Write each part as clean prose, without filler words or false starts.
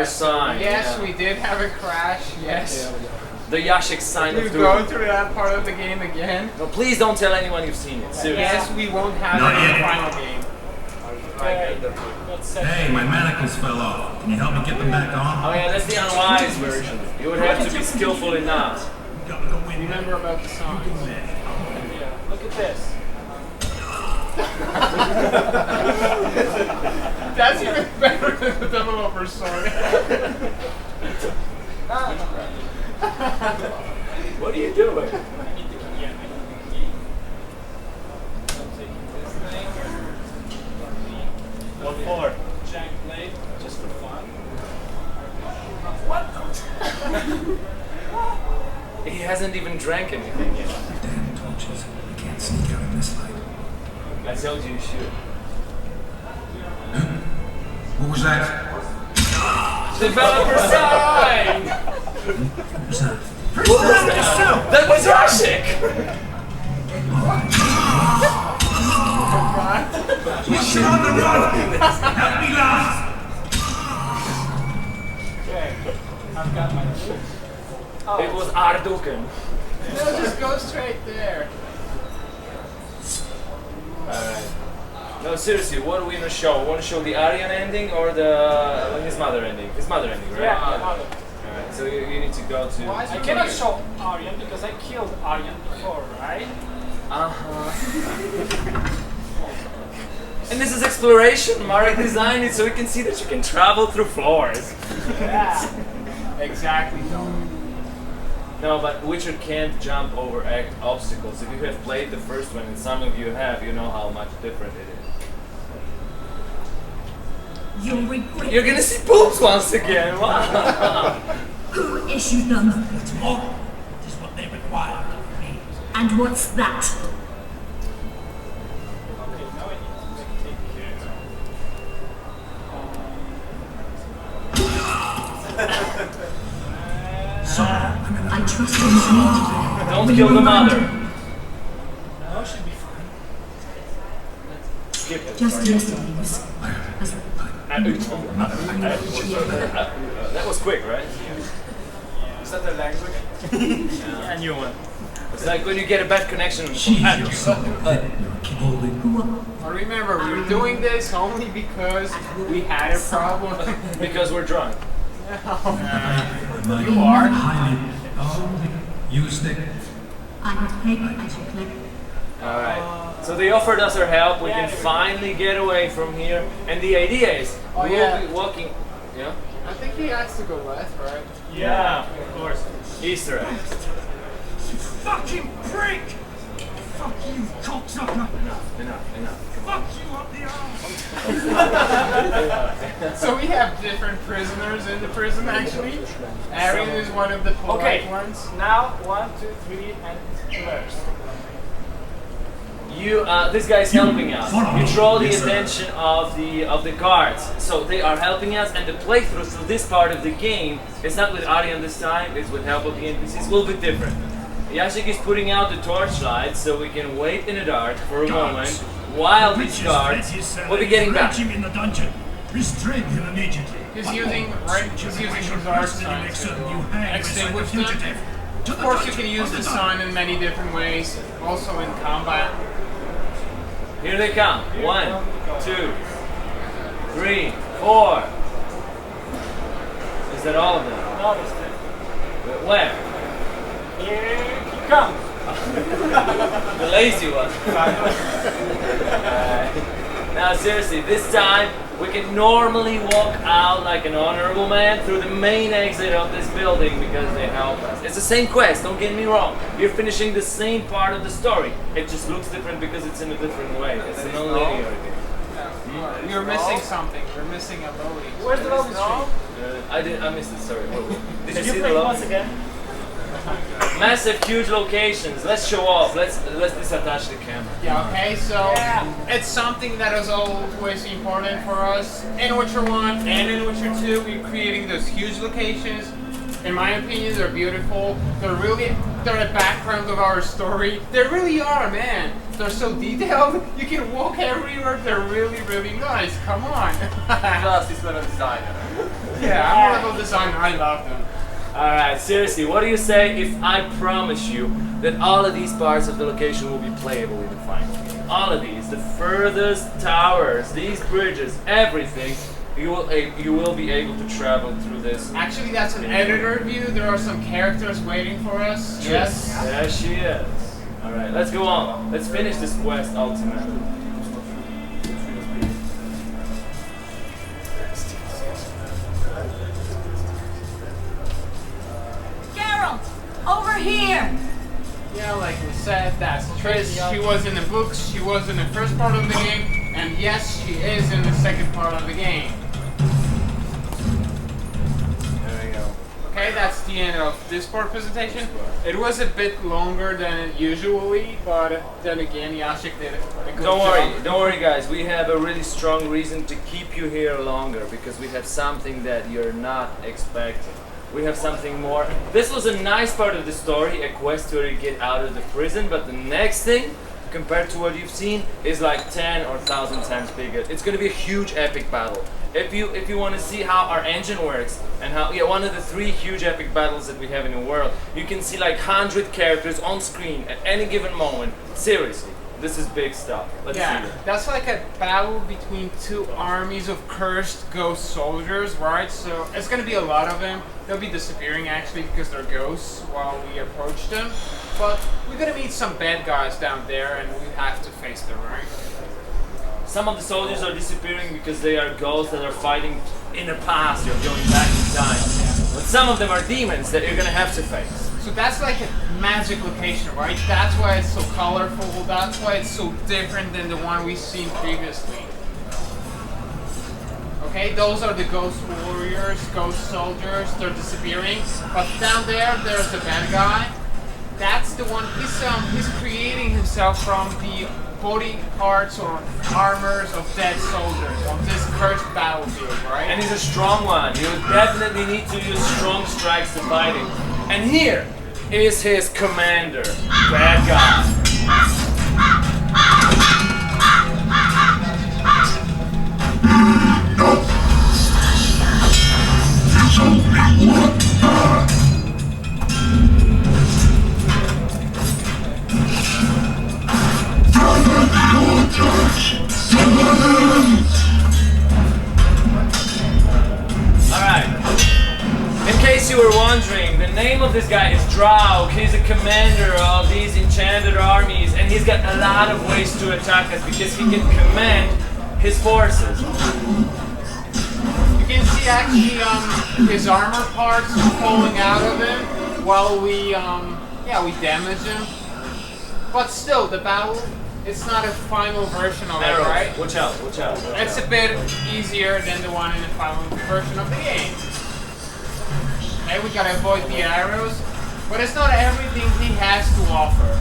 sign. Yes, we did have a crash. Yes. The Yashik sign of You doom. go through that part of the game again. No, please don't tell anyone you've seen it. Seriously. Yes, we won't have it in the final game. Hey, my manacles fell off. Can you help me get them back on? Oh yeah, that's the unwise version. You would have to be skillful enough. Remember about the signs. Look at this. That's even better than the developer's sword. What are you doing? What for? Jack blade, just for fun. He hasn't even drank anything yet. Damn torches. I can't sneak out in this light. I told you you should. What was that? Developer sign! What was that? That was Rashik! You're on the run! Help me, lads! Okay, I've got my tools. It was Arduken. No, just go straight there. Alright. No, seriously, what are we gonna show? Want to show the Aryan ending or the his mother ending? His mother ending, right? Yeah, Alright, so you need to go to... I cannot show Aryan because I killed Aryan before, right? Uh-huh. And this is exploration. Marek designed it so we can see that you can travel through floors. Yeah. Exactly, Tom. No, but Witcher can't jump over obstacles. If you have played the first one, and some of you have, you know how much different it is. You'll regret. You're gonna see boobs once again. Wow. Who issued them? Tomorrow is what they require of me. And what's that? Okay, now I need to take So, I'm gonna... I trust in you. Don't kill the mother. No, should be fine. Skip it. Just yesterday was. That was quick, right? Is that the language? Yeah. A new one. It's like when you get a bad connection. She's your son. Keep holding. Remember, we're doing this only because we had a problem. Because we're drunk. You are. Highly. Oh, you stick. I would take as you click. Alright. So they offered us our help. We can finally get away from here. And the idea is we will be walking. Yeah? I think he has to go left, right? Yeah, of course. Easter egg. Fucking prick! Fuck you, cocksucker! Enough. Fuck you up the arse! So we have different prisoners in the prison, actually. Arian is one of the polite ones. Now 1, 2, 3, and reverse. This guy's helping us. Follow You me. draw the Yes, sir. attention of the guards. So they are helping us, and the playthrough through this part of the game is not with Aryan this time. It's with help of the NPCs. A little bit different. Yashik is putting out the torchlight so we can wait in the dark for a moment while these guards will be getting back. him in the dungeon. Restrain him immediately. He's using his arc sign Make to certain you hang extinguish beside the them. fugitive. To Of the course, you dungeon, can use on the dungeon. sign in many different ways, also in combat. Here they come. 1, 2, 3, 4. Is that all of them? No, this thing. Where? Here he comes. The lazy one. Now seriously, this time we can normally walk out like an honorable man through the main exit of this building because they help us. It's the same quest, don't get me wrong. You're finishing the same part of the story. It just looks different because it's in a different way. It's a non-linear game. You're missing something. You're missing a loading. Where's the lobby street? I missed it, sorry. Did you see You the play lobby? once again? Massive, huge locations. Let's show off. Let's disattach the camera. Yeah, okay, so Yeah. it's something that is always important for us. In Witcher 1 and in Witcher 2, we're creating those huge locations. In my opinion, they're beautiful. They're the background of our story. They really are, man. They're so detailed. You can walk everywhere. They're really, really nice. Come on. Just is not a designer. Yeah, I'm a level designer. I love them. Alright, seriously, what do you say if I promise you that all of these parts of the location will be playable in the final game? All of these, the furthest towers, these bridges, everything, you will be able to travel through this. Actually, that's an editor view. There are some characters waiting for us. Yes. There she is. Alright, let's go on. Let's finish this quest ultimately. Geralt, over here. Yeah, like we said, that's Trish. She was in the books, she was in the first part of the game, and yes, she is in the second part of the game. There we go. Okay, that's the end of this part presentation. It was a bit longer than usually, but then again, Yashik did a good job. Don't worry guys, we have a really strong reason to keep you here longer because we have something that you're not expecting. We have something more. This was a nice part of the story, a quest where you get out of the prison, but the next thing, compared to what you've seen, is like 10 or 1,000 times bigger. It's gonna be a huge epic battle. If you want to see how our engine works and how one of the 3 huge epic battles that we have in the world, you can see like 100 characters on screen at any given moment. Seriously, this is big stuff. Let's see Yeah, it. that's like a battle between 2 armies of cursed ghost soldiers, right? So it's gonna be a lot of them. They'll be disappearing actually because they're ghosts while we approach them. But we're gonna meet some bad guys down there and we have to face them, right? Some of the soldiers are disappearing because they are ghosts that are fighting in the past. You're going back in time. But some of them are demons that you're gonna have to face. So that's like a magic location, right? That's why it's so colorful. That's why it's so different than the one we've seen previously. Okay, those are the ghost warriors, ghost soldiers. They're disappearing. But down there, there's the bad guy. That's the one. He's creating himself from the body parts or armors of dead soldiers on this cursed battlefield, right? And he's a strong one. You definitely need to use strong strikes to fight him. And here is his commander, bad guy. Alright. In case you were wondering, the name of this guy is Draug. He's a commander of these enchanted armies, and he's got a lot of ways to attack us because he can command his forces. You can see actually his armor parts falling out of him while we damage him. But still, the battle, it's not a final version of it, Arrows. right? Watch out, watch out. Watch It's out. a bit easier than the one in the final version of the game. Okay, we gotta avoid the arrows, but it's not everything he has to offer.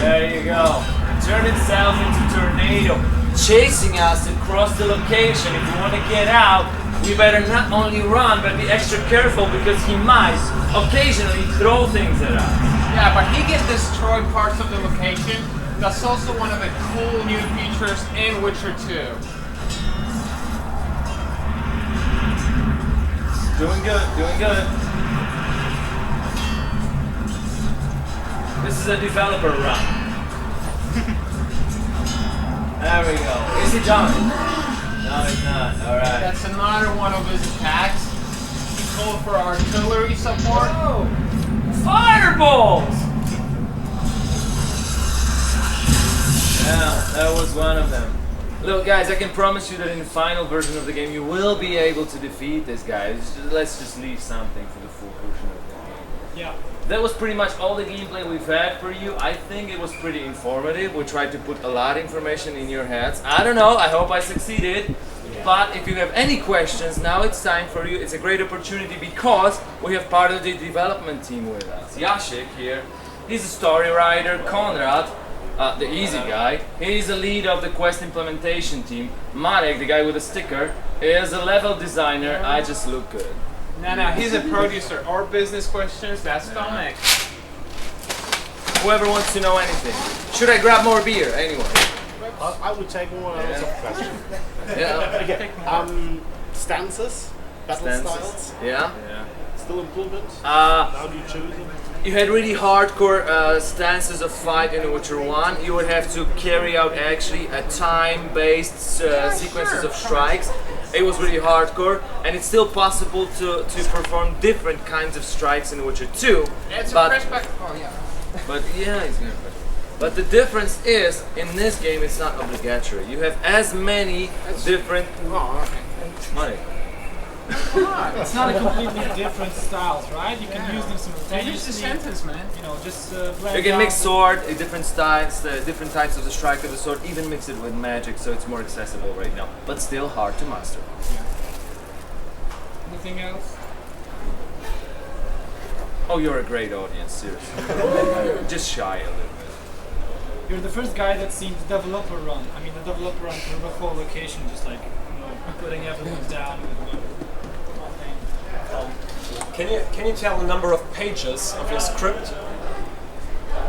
There you go. It turned itself into a tornado, chasing us across the location. If we want to get out, we better not only run, but be extra careful because he might occasionally throw things at us. Yeah, but he can destroy parts of the location. That's also one of the cool new features in Witcher 2. Doing good, doing good. This is a developer run. There we go. Is he jumping? No, he's not. Alright. That's another one of his attacks. He called for artillery support. Oh! Fireballs! Yeah, that was one of them. Look, guys, I can promise you that in the final version of the game, you will be able to defeat this guy. Let's just leave something for the full version of the game. Yeah. That was pretty much all the gameplay we've had for you. I think it was pretty informative. We tried to put a lot of information in your heads. I don't know, I hope I succeeded. But if you have any questions, now it's time for you. It's a great opportunity because we have part of the development team with us. Yashik here, he's a story writer. Konrad, the easy guy, he's the lead of the quest implementation team. Marek, the guy with the sticker, is a level designer. I just look good. No, he's a producer. Or business questions, that's Tomek. Whoever wants to know anything. Should I grab more beer? Anyway. topics. I would take one. I also have a question. Yeah. Okay. Stances, battle Stances. styles, Yeah. still improvement. Uh, How do you choose them? You had really hardcore stances of fight in Witcher 1. You would have to carry out actually a time-based sequences of strikes. It was really hardcore, and it's still possible to perform different kinds of strikes in Witcher 2. It's a but, fresh back. Oh yeah. but yeah, it's gonna. But the difference is, in this game, it's not obligatory. You have as many different. Oh, okay. Money. It's not a completely different styles, right? You can use them Use the simultaneously. sentence, man. You know, just blend You can mix out sword, different styles, different types of the strike of the sword, even mix it with magic, so it's more accessible right now, but still hard to master. Anything else? Oh, you're a great audience, seriously. Just shy a little bit. You're the first guy that's seen the developer run. I mean, the developer run through the whole location, just like, you know, putting everyone down with one thing. Can you tell the number of pages of your script?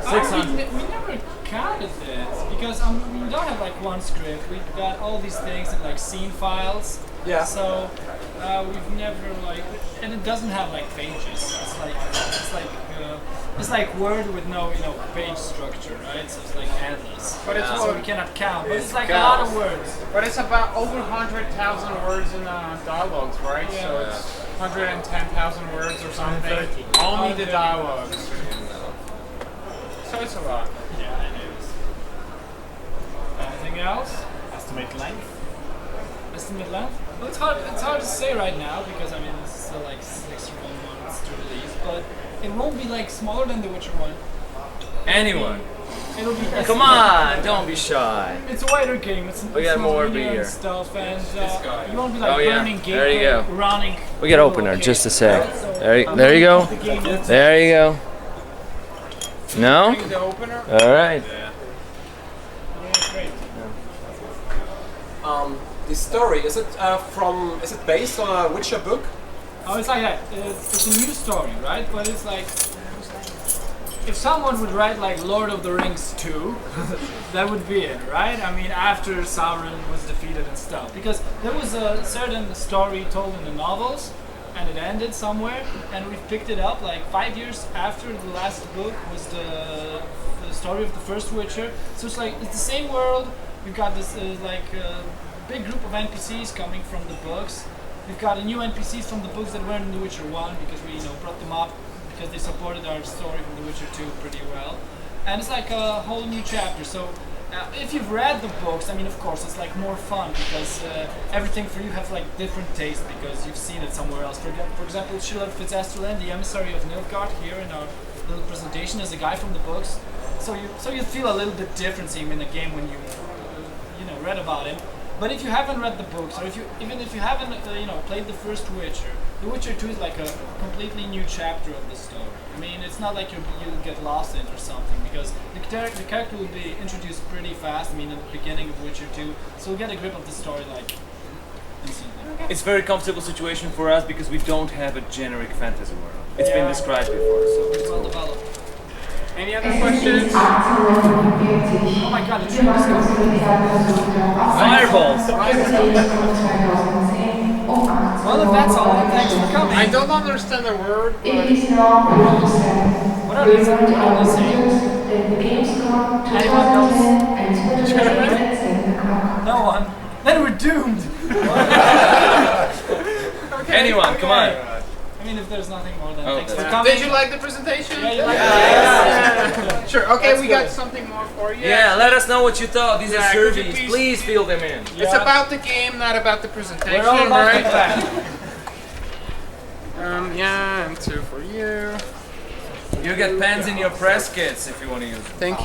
600. We never counted this because we don't have like one script. We've got all these things in like scene files. Yeah. So we've never like, and it doesn't have like pages. It's like Word with no page structure, right? So it's like endless. But it's so all- we cannot count. But it's like a counts. lot of words. But it's about over 100,000 words in dialogues, right? Yeah. So it's 110,000 words or something. 130. Only the dialogues. So it's a lot. Yeah, it is. Anything else? Estimate length. Estimate length? Well, it's hard to say right now because I mean it's still like 6 or 1 months to release, but it won't be like smaller than The Witcher 1. Anyone? It'll be Come on, don't be shy. It's a wider game. It's We got more multimedia beer. and stuff, and you won't be like Oh, yeah. burning game, There you go. running. We got opener, just a sec. There you go. The game is- There you go. No? Bring the opener. Alright. Yeah, great. The story is it based on a Witcher book? Oh, it's like that. It's a new story, right? But it's like if someone would write like Lord of the Rings 2, that would be it, right? I mean, after Sauron was defeated and stuff, because there was a certain story told in the novels, and it ended somewhere, and we picked it up like 5 years after the last book was the story of the first Witcher. So it's like it's the same world. We've got this big group of NPCs coming from the books. We've got new NPCs from the books that weren't in The Witcher 1 because we brought them up because they supported our story from The Witcher 2 pretty well. And it's like a whole new chapter. So if you've read the books, I mean, of course, it's like more fun because everything for you have like different taste because you've seen it somewhere else. For example, Sheila Fitzasterland, the emissary of Nilfgaard, here in our little presentation, is a guy from the books. So you feel a little bit different seeing him in the game when you read about him. But if you haven't read the books, or if you haven't played the first Witcher, The Witcher 2 is like a completely new chapter of the story. I mean, it's not like you'll get lost in it or something because the character will be introduced pretty fast. I mean, at the beginning of Witcher 2, so you'll get a grip of the story like instantly. It's a very comfortable situation for us because we don't have a generic fantasy world. It's been described before, so It's well developed. Any other questions? Oh my god, it's really fireballs. Well, if that's all, then thanks for coming. I don't understand the word, but What are they saying? Anyone knows? No one. Then we're doomed. Anyone, come on. I mean, if there's nothing more, then Oh, thanks for that's- coming. did you like the presentation? Yeah, you like Yeah. Sure. Okay, we got something more for you. Yeah, let us know what you thought. These are Yeah, could you surveys. please- Please fill them in. It's Yeah. about the game, not about the presentation, We're all about right? feedback. Yeah, and two for you. You get pens in your press kits if you want to use them. Thank you.